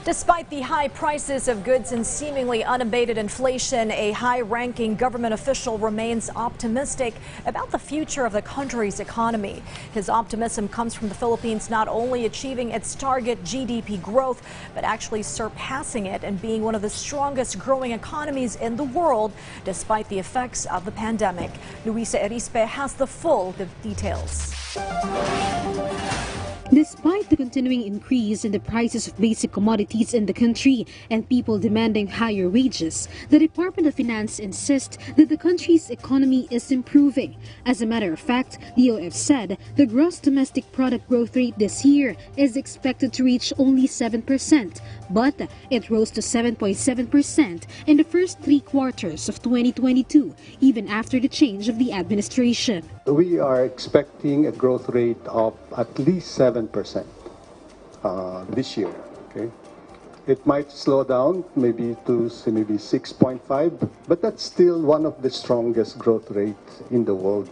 Despite the high prices of goods and seemingly unabated inflation, a high-ranking government official remains optimistic about the future of the country's economy. His optimism comes from the Philippines not only achieving its target GDP growth, but actually surpassing it and being one of the strongest growing economies in the world, despite the effects of the pandemic. Luisa Erispe has the full details. Despite the continuing increase in the prices of basic commodities in the country and people demanding higher wages, the Department of Finance insists that the country's economy is improving. As a matter of fact, DOF said the gross domestic product growth rate this year is expected to reach only 7%, but it rose to 7.7% in the first 3 quarters of 2022, even after the change of the administration. We are expecting a growth rate of at least 7% this year. Okay, it might slow down maybe to 6.5, but that's still one of the strongest growth rates in the world.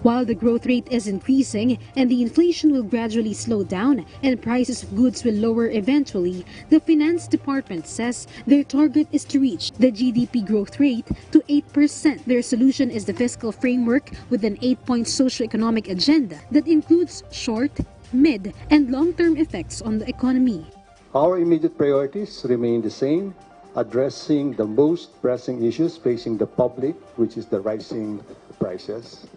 While the growth rate is increasing and the inflation will gradually slow down and prices of goods will lower eventually, the Finance Department says their target is to reach the GDP growth rate to 8%. Their solution is the fiscal framework with an 8-point socio-economic agenda that includes short, mid, and long-term effects on the economy. Our immediate priorities remain the same, addressing the most pressing issues facing the public, which is the rising prices,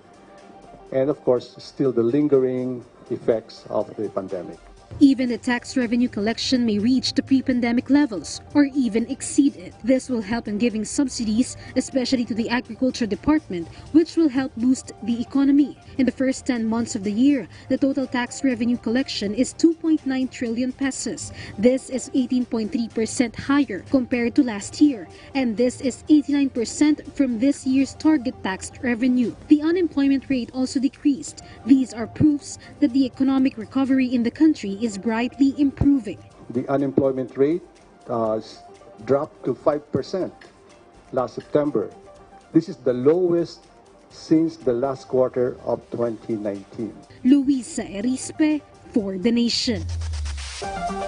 and of course, still the lingering effects of the pandemic. Even the tax revenue collection may reach the pre-pandemic levels or even exceed it. This will help in giving subsidies, especially to the Agriculture Department, which will help boost the economy. In the first 10 months of the year, the total tax revenue collection is 2.9 trillion pesos. This is 18.3% higher compared to last year, and this is 89% from this year's target tax revenue. The unemployment rate also decreased. These are proofs that the economic recovery in the country is brightly improving. The unemployment rate dropped to 5% last September. This is the lowest since the last quarter of 2019. Luisa Erispe for The Nation.